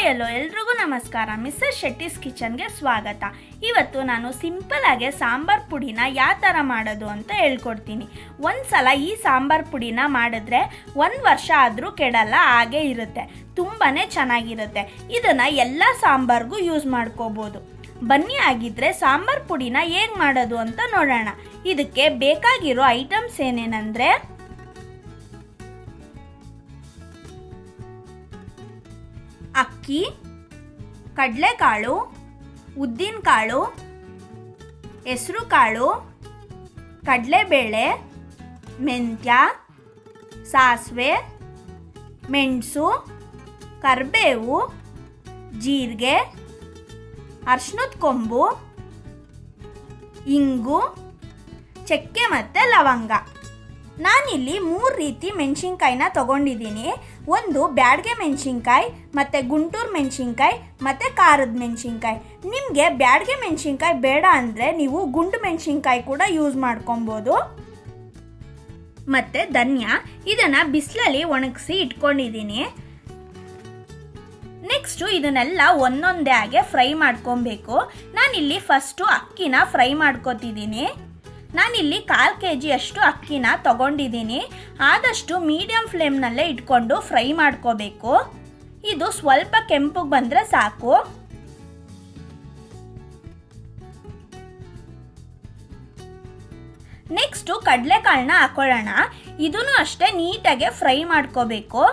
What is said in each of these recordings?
Hi hello ಎಲ್ರಿಗೂ ನಮಸ್ಕಾರ. Missus Shetty's ಕಿಚನ್ಗೆ ಸ್ವಾಗತ. ಇವತ್ತು ನಾನು ಸಿಂಪಲ್ ಆಗಿ ಸಾಂಬಾರ್ ಪುಡಿನ ಯಾವ ಥರ ಮಾಡೋದು ಅಂತ ಹೇಳ್ಕೊಡ್ತೀನಿ. ಒಂದು ಸಲ ಈ ಸಾಂಬಾರ್ ಪುಡಿನ ಮಾಡಿದ್ರೆ 1 ವರ್ಷ ಆದರೂ ಕೆಡಲ್ಲ, ಹಾಗೆ ಇರುತ್ತೆ, ತುಂಬಾ ಚೆನ್ನಾಗಿರುತ್ತೆ. ಇದನ್ನು ಎಲ್ಲ ಸಾಂಬಾರ್ಗೂ ಯೂಸ್ ಮಾಡ್ಕೋಬೋದು. ಬನ್ನಿ ಆಗಿದ್ರೆ ಸಾಂಬಾರ್ ಪುಡಿನ ಹೇಗೆ ಮಾಡೋದು ಅಂತ ನೋಡೋಣ. ಇದಕ್ಕೆ ಬೇಕಾಗಿರೋ ಐಟಮ್ಸ್ ಏನೇನೆಂದರೆ ಅಕ್ಕಿ, ಕಡಲೆಕಾಳು, ಉದ್ದಿನಕಾಳು, ಹೆಸರು ಕಾಳು, ಕಡಲೆಬೇಳೆ, ಮೆಂತ್ಯ, ಸಾಸಿವೆ, ಮೆಣಸು, ಕರಿಬೇವು, ಜೀರಿಗೆ, ಅರಿಶಿನದ ಕೊಂಬು, ಇಂಗು, ಚಕ್ಕೆ ಮತ್ತು ಲವಂಗ. ನಾನಿಲ್ಲಿ 3 ರೀತಿ ಮೆಣಸಿನ್ಕಾಯಿನ ತೊಗೊಂಡಿದ್ದೀನಿ. ಒಂದು ಬ್ಯಾಡಗೆ ಮೆಣಸಿನ್ಕಾಯಿ, ಮತ್ತು ಗುಂಟೂರು ಮೆಣಸಿನ್ಕಾಯಿ, ಮತ್ತು ಖಾರದ ಮೆಣಸಿನ್ಕಾಯಿ. ನಿಮಗೆ ಬ್ಯಾಡಗೆ ಮೆಣಸಿನ್ಕಾಯಿ ಬೇಡ ಅಂದರೆ ನೀವು ಗುಂಡು ಮೆಣಸಿನ್ಕಾಯಿ ಕೂಡ ಯೂಸ್ ಮಾಡ್ಕೊಬೋದು. ಮತ್ತು ಧನಿಯಾ, ಇದನ್ನು ಬಿಸಿಲಲ್ಲಿ ಒಣಗಿಸಿ ಇಟ್ಕೊಂಡಿದ್ದೀನಿ. ನೆಕ್ಸ್ಟು ಇದನ್ನೆಲ್ಲ ಒಂದೊಂದೇ ಆಗಿ ಫ್ರೈ ಮಾಡ್ಕೊಬೇಕು. ನಾನಿಲ್ಲಿ ಫಸ್ಟು ಅಕ್ಕಿನ ಫ್ರೈ ಮಾಡ್ಕೊತಿದ್ದೀನಿ. ನಾನಿಲ್ಲಿ 1/4 kg ಅಷ್ಟು ಅಕ್ಕಿನ ತೊಗೊಂಡಿದ್ದೀನಿ. ಆದಷ್ಟು ಮೀಡಿಯಮ್ ಫ್ಲೇಮ್ನಲ್ಲೇ ಇಟ್ಕೊಂಡು ಫ್ರೈ ಮಾಡ್ಕೋಬೇಕು. ಇದು ಸ್ವಲ್ಪ ಕೆಂಪಗೆ ಬಂದರೆ ಸಾಕು. ನೆಕ್ಸ್ಟು ಕಡಲೆಕಾಳನ್ನ ಹಾಕೊಳ್ಳೋಣ. ಇದನ್ನು ಅಷ್ಟೇ ನೀಟಾಗಿ ಫ್ರೈ ಮಾಡ್ಕೋಬೇಕು.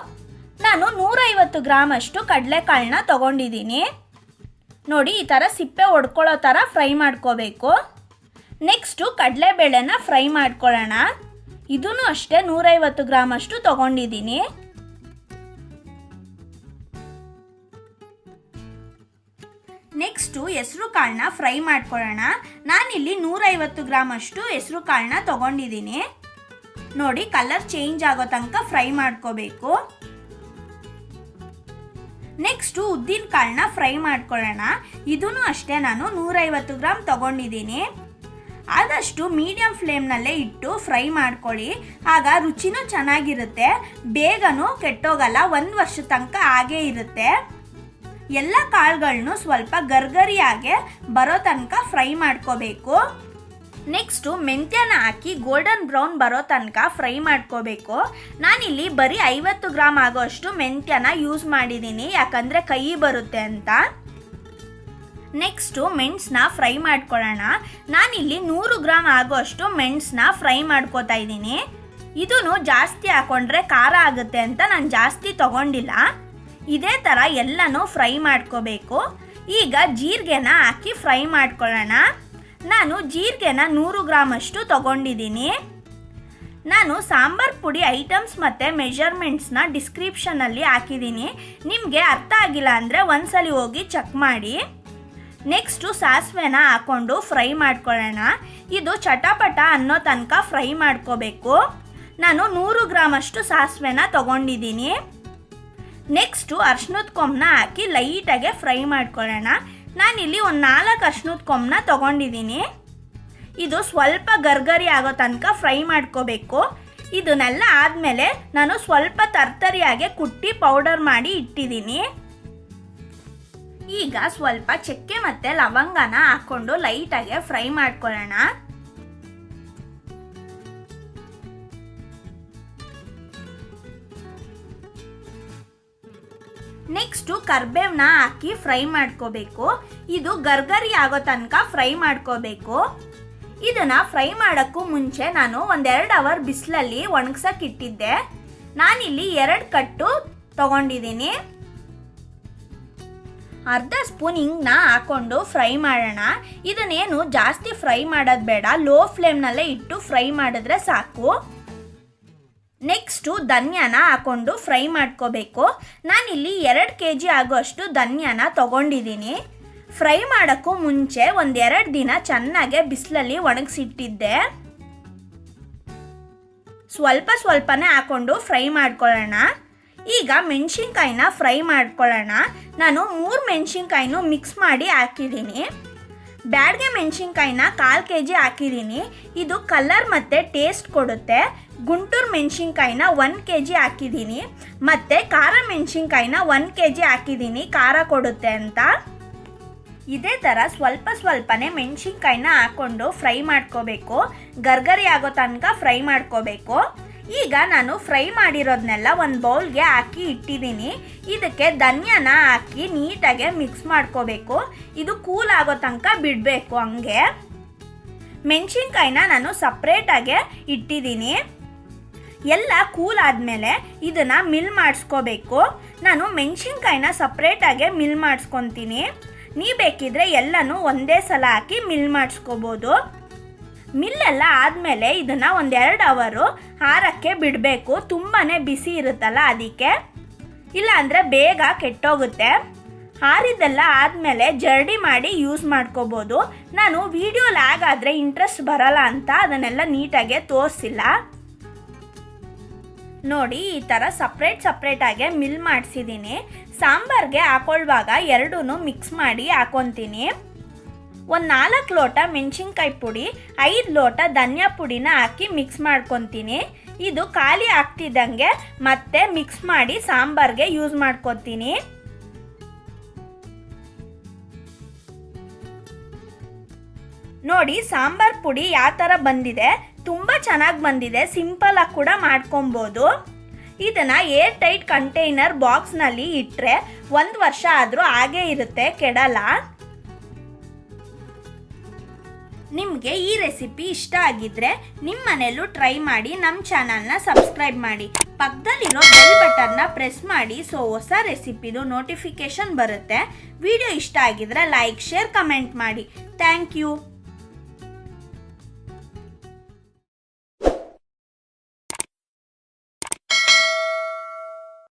ನಾನು 150 ಗ್ರಾಮ್ ಅಷ್ಟು ಕಡಲೆಕಾಳನ್ನ ತೊಗೊಂಡಿದ್ದೀನಿ. ನೋಡಿ, ಈ ಥರ ಸಿಪ್ಪೆ ಒಡ್ಕೊಳ್ಳೋ ಥರ ಫ್ರೈ ಮಾಡ್ಕೋಬೇಕು. ನೆಕ್ಸ್ಟು ಕಡಲೆಬೇಳೆನ ಫ್ರೈ ಮಾಡ್ಕೊಳ್ಳೋಣ. ಇದನ್ನು ಅಷ್ಟೇ 150 ಗ್ರಾಮ್ ಅಷ್ಟು ತೊಗೊಂಡಿದ್ದೀನಿ. ನೆಕ್ಸ್ಟು ಹೆಸರು ಕಾಳನ್ನ ಫ್ರೈ ಮಾಡ್ಕೊಳ್ಳೋಣ. ನಾನಿಲ್ಲಿ 150 ಗ್ರಾಮ್ ಅಷ್ಟು ಹೆಸರು ಕಾಳನ್ನ ತೊಗೊಂಡಿದ್ದೀನಿ. ನೋಡಿ, ಕಲರ್ ಚೇಂಜ್ ಆಗೋ ತನಕ ಫ್ರೈ ಮಾಡ್ಕೋಬೇಕು. ನೆಕ್ಸ್ಟು ಉದ್ದಿನ ಕಾಳನ್ನ ಫ್ರೈ ಮಾಡ್ಕೊಳ್ಳೋಣ. ಇದನ್ನು ಅಷ್ಟೇ ನಾನು 150 ಗ್ರಾಮ್ ತೊಗೊಂಡಿದ್ದೀನಿ. ಆದಷ್ಟು ಮೀಡಿಯಮ್ ಫ್ಲೇಮ್ನಲ್ಲೇ ಇಟ್ಟು ಫ್ರೈ ಮಾಡ್ಕೊಳ್ಳಿ. ಆಗ ರುಚಿನೂ ಚೆನ್ನಾಗಿರುತ್ತೆ, ಬೇಗನೂ ಕೆಟ್ಟೋಗಲ್ಲ, 1 ವರ್ಷ ತನಕ ಹಾಗೇ ಇರುತ್ತೆ. ಎಲ್ಲ ಕಾಳುಗಳನ್ನು ಸ್ವಲ್ಪ ಗರ್ಗರಿಯಾಗೆ ಬರೋ ತನಕ ಫ್ರೈ ಮಾಡ್ಕೋಬೇಕು. ನೆಕ್ಸ್ಟು ಮೆಂತ್ಯನ ಹಾಕಿ ಗೋಲ್ಡನ್ ಬ್ರೌನ್ ಬರೋ ತನಕ ಫ್ರೈ ಮಾಡ್ಕೋಬೇಕು. ನಾನಿಲ್ಲಿ ಬರೀ 50 ಗ್ರಾಮ್ ಆಗೋಷ್ಟು ಮೆಂತ್ಯನ ಯೂಸ್ ಮಾಡಿದ್ದೀನಿ, ಯಾಕಂದರೆ ಕೈ ಬರುತ್ತೆ ಅಂತ. ನೆಕ್ಸ್ಟು ಮೆಣಸನ್ನ ಫ್ರೈ ಮಾಡ್ಕೊಳ್ಳೋಣ. ನಾನಿಲ್ಲಿ 100 ಗ್ರಾಮ್ ಆಗೋಷ್ಟು ಮೆಣಸನ್ನ ಫ್ರೈ ಮಾಡ್ಕೋತಾ ಇದ್ದೀನಿ. ಇದನ್ನು ಜಾಸ್ತಿ ಹಾಕೊಂಡ್ರೆ ಖಾರ ಆಗುತ್ತೆ ಅಂತ ನಾನು ಜಾಸ್ತಿ ತೊಗೊಂಡಿಲ್ಲ. ಇದೇ ಥರ ಎಲ್ಲನೂ ಫ್ರೈ ಮಾಡ್ಕೋಬೇಕು. ಈಗ ಜೀರಿಗೆನ ಹಾಕಿ ಫ್ರೈ ಮಾಡ್ಕೊಳ್ಳೋಣ. ನಾನು ಜೀರಿಗೆನ 100 ಗ್ರಾಮ್ ಅಷ್ಟು ತೊಗೊಂಡಿದ್ದೀನಿ. ನಾನು ಸಾಂಬಾರ್ ಪುಡಿ ಐಟಮ್ಸ್ ಮತ್ತು ಮೆಷರ್ಮೆಂಟ್ಸ್ನ ಡಿಸ್ಕ್ರಿಪ್ಷನಲ್ಲಿ ಹಾಕಿದ್ದೀನಿ. ನಿಮಗೆ ಅರ್ಥ ಆಗಿಲ್ಲ ಅಂದರೆ ಒಂದ್ಸಲಿ ಹೋಗಿ ಚೆಕ್ ಮಾಡಿ. ನೆಕ್ಸ್ಟು ಸಾಸಿವೆನ ಹಾಕ್ಕೊಂಡು ಫ್ರೈ ಮಾಡ್ಕೊಳ್ಳೋಣ. ಇದು ಚಟಪಟ ಅನ್ನೋ ತನಕ ಫ್ರೈ ಮಾಡ್ಕೋಬೇಕು. ನಾನು 100 ಗ್ರಾಮ್ ಅಷ್ಟು ಸಾಸಿವೆನ ತೊಗೊಂಡಿದ್ದೀನಿ. ನೆಕ್ಸ್ಟು ಅರಿಶಿನದ ಕೊಂಬನ್ನ ಹಾಕಿ ಲೈಟಾಗೆ ಫ್ರೈ ಮಾಡ್ಕೊಳ್ಳೋಣ. ನಾನಿಲ್ಲಿ ಒಂದು 4 ಅರಿಶಿನದ ಕೊಂಬನ್ನ ತೊಗೊಂಡಿದ್ದೀನಿ. ಇದು ಸ್ವಲ್ಪ ಗರ್ಗರಿ ಆಗೋ ತನಕ ಫ್ರೈ ಮಾಡ್ಕೋಬೇಕು. ಇದನ್ನೆಲ್ಲ ಆದಮೇಲೆ ನಾನು ಸ್ವಲ್ಪ ತರ್ತರಿಯಾಗೆ ಕುಟ್ಟಿ ಪೌಡರ್ ಮಾಡಿ ಇಟ್ಟಿದ್ದೀನಿ. ಈಗ ಸ್ವಲ್ಪ ಚಕ್ಕೆ ಮತ್ತು ಲವಂಗನ ಹಾಕ್ಕೊಂಡು ಲೈಟಾಗೆ ಫ್ರೈ ಮಾಡ್ಕೊಳ್ಳೋಣ. ನೆಕ್ಸ್ಟು ಕರಿಬೇವನ್ನ ಹಾಕಿ ಫ್ರೈ ಮಾಡ್ಕೋಬೇಕು. ಇದು ಗರ್ಗರಿ ಆಗೋ ತನಕ ಫ್ರೈ ಮಾಡ್ಕೋಬೇಕು. ಇದನ್ನು ಫ್ರೈ ಮಾಡೋಕ್ಕೂ ಮುಂಚೆ ನಾನು 1-2 ಅವರ್ ಬಿಸಿಲಲ್ಲಿ ಒಣಗ್ಸಕ್ಕೆ ಇಟ್ಟಿದ್ದೆ. ನಾನಿಲ್ಲಿ 2 ಕಟ್ಟು ತೊಗೊಂಡಿದ್ದೀನಿ. ಅರ್ಧ ಸ್ಪೂನ್ ಹಿಂಗನ್ನ ಹಾಕ್ಕೊಂಡು ಫ್ರೈ ಮಾಡೋಣ. ಇದನ್ನೇನು ಜಾಸ್ತಿ ಫ್ರೈ ಮಾಡೋದು ಬೇಡ, ಲೋ ಫ್ಲೇಮ್ನಲ್ಲೇ ಇಟ್ಟು ಫ್ರೈ ಮಾಡಿದ್ರೆ ಸಾಕು. ನೆಕ್ಸ್ಟು ಧನಿಯಾನ ಹಾಕ್ಕೊಂಡು ಫ್ರೈ ಮಾಡ್ಕೋಬೇಕು. ನಾನಿಲ್ಲಿ 2 kg ಆಗೋಷ್ಟು ಧನಿಯಾನ ತೊಗೊಂಡಿದ್ದೀನಿ. ಫ್ರೈ ಮಾಡೋಕ್ಕೂ ಮುಂಚೆ 1-2 ದಿನ ಚೆನ್ನಾಗೆ ಬಿಸಿಲಲ್ಲಿ ಒಣಗಿಸಿಟ್ಟಿದ್ದೆ. ಸ್ವಲ್ಪನೇ ಹಾಕ್ಕೊಂಡು ಫ್ರೈ ಮಾಡ್ಕೊಳ್ಳೋಣ. ಈಗ ಮೆಣಸಿನ್ಕಾಯಿನ ಫ್ರೈ ಮಾಡ್ಕೊಳ್ಳೋಣ. ನಾನು 3 ಮೆಣಸಿನ್ಕಾಯಿನೂ ಮಿಕ್ಸ್ ಮಾಡಿ ಹಾಕಿದ್ದೀನಿ. ಬ್ಯಾಡಗೆ ಮೆಣಸಿನ್ಕಾಯಿನ 1/4 kg ಹಾಕಿದ್ದೀನಿ. ಇದು ಕಲರ್ ಮತ್ತು ಟೇಸ್ಟ್ ಕೊಡುತ್ತೆ. ಗುಂಟೂರು ಮೆಣಸಿನ್ಕಾಯಿನ 1 kg ಹಾಕಿದ್ದೀನಿ. ಮತ್ತು ಖಾರ ಮೆಣಸಿನ್ಕಾಯಿನ 1 kg ಹಾಕಿದ್ದೀನಿ, ಖಾರ ಕೊಡುತ್ತೆ ಅಂತ. ಇದೇ ಥರ ಸ್ವಲ್ಪನೇ ಮೆಣಸಿನ್ಕಾಯಿನ ಹಾಕ್ಕೊಂಡು ಫ್ರೈ ಮಾಡ್ಕೋಬೇಕು. ಗರ್ಗರಿ ಆಗೋ ತನಕ ಫ್ರೈ ಮಾಡ್ಕೋಬೇಕು. ಈಗ ನಾನು ಫ್ರೈ ಮಾಡಿರೋದನ್ನೆಲ್ಲ ಒಂದು ಬೌಲ್ಗೆ ಹಾಕಿ ಇಟ್ಟಿದ್ದೀನಿ. ಇದಕ್ಕೆ ಧನಿಯಾನ ಹಾಕಿ ನೀಟಾಗಿ ಮಿಕ್ಸ್ ಮಾಡ್ಕೋಬೇಕು. ಇದು ಕೂಲ್ ಆಗೋ ತನಕ ಬಿಡಬೇಕು. ಹಂಗೆ ಮೆಣಸಿನ್ಕಾಯಿನ ನಾನು ಸಪ್ರೇಟಾಗೆ ಇಟ್ಟಿದ್ದೀನಿ. ಎಲ್ಲ ಕೂಲ್ ಆದಮೇಲೆ ಇದನ್ನು ಮಿಲ್ ಮಾಡಿಸ್ಕೋಬೇಕು. ನಾನು ಮೆಣಸಿನ್ಕಾಯಿನ ಸಪ್ರೇಟಾಗೆ ಮಿಲ್ ಮಾಡಿಸ್ಕೊತೀನಿ. ನೀವು ಬೇಕಿದ್ರೆ ಎಲ್ಲನೂ ಒಂದೇ ಸಲ ಹಾಕಿ ಮಿಲ್ ಮಾಡಿಸ್ಕೋಬೋದು. ಮಿಲ್ಲೆಲ್ಲ ಆದಮೇಲೆ ಇದನ್ನು 1-2 ಅವರು ಹಾರಕ್ಕೆ ಬಿಡಬೇಕು. ತುಂಬಾ ಬಿಸಿ ಇರುತ್ತಲ್ಲ ಅದಕ್ಕೆ, ಇಲ್ಲಾಂದರೆ ಬೇಗ ಕೆಟ್ಟೋಗುತ್ತೆ. ಹಾರಿದ್ದೆಲ್ಲ ಆದಮೇಲೆ ಜರಡಿ ಮಾಡಿ ಯೂಸ್ ಮಾಡ್ಕೋಬೋದು. ನಾನು ವಿಡಿಯೋ ಲ್ಯಾಗ್ ಆದರೆ ಇಂಟ್ರೆಸ್ಟ್ ಬರಲ್ಲ ಅಂತ ಅದನ್ನೆಲ್ಲ ನೀಟಾಗೆ ತೋರಿಸಿಲ್ಲ. ನೋಡಿ, ಈ ಥರ ಸಪ್ರೇಟಾಗೆ ಮಿಲ್ ಮಾಡಿಸಿದ್ದೀನಿ. ಸಾಂಬಾರಿಗೆ ಹಾಕೊಳ್ಳುವಾಗ ಎರಡೂ ಮಿಕ್ಸ್ ಮಾಡಿ ಹಾಕೊತೀನಿ. 4 ಲೋಟ ಮೆಣಸಿನ್ಕಾಯಿ ಪುಡಿ, 5 ಲೋಟ ಧನಿಯಾ ಪುಡಿನ ಹಾಕಿ ಮಿಕ್ಸ್ ಮಾಡ್ಕೊತೀನಿ. ಇದು ಖಾಲಿ ಆಗ್ತಿದ್ದಂಗೆ ಮತ್ತೆ ಮಿಕ್ಸ್ ಮಾಡಿ ಸಾಂಬಾರ್ಗೆ ಯೂಸ್ ಮಾಡ್ಕೊತೀನಿ. ನೋಡಿ, ಸಾಂಬಾರ್ ಪುಡಿ ಯಾವ ಥರ ಬಂದಿದೆ, ತುಂಬ ಚೆನ್ನಾಗಿ ಬಂದಿದೆ. ಸಿಂಪಲ್ ಆಗಿ ಕೂಡ ಮಾಡ್ಕೊಬೋದು. ಇದನ್ನು ಏರ್ ಟೈಟ್ ಕಂಟೈನರ್ ಬಾಕ್ಸ್ನಲ್ಲಿ ಇಟ್ಟರೆ 1 ವರ್ಷ ಆದರೂ ಹಾಗೇ ಇರುತ್ತೆ, ಕೆಡಲ್ಲ. ನಿಮಗೆ ಈ ರೆಸಿಪಿ ಇಷ್ಟ ಆಗಿದ್ರೆ ನಿಮ್ಮ ಮನೆಯಲ್ಲೂ ಟ್ರೈ ಮಾಡಿ. ನಮ್ಮ ಚಾನಲ್ನ ಸಬ್ಸ್ಕ್ರೈಬ್ ಮಾಡಿ. ಪಕ್ಕದಲ್ಲಿರೋ ಬೆಲ್ ಬಟನ್ನ ಪ್ರೆಸ್ ಮಾಡಿ. ಹೊಸ ರೆಸಿಪಿದು ನೋಟಿಫಿಕೇಶನ್ ಬರುತ್ತೆ. ವಿಡಿಯೋ ಇಷ್ಟ ಆಗಿದ್ರೆ ಲೈಕ್, ಶೇರ್, ಕಮೆಂಟ್ ಮಾಡಿ. Thank you.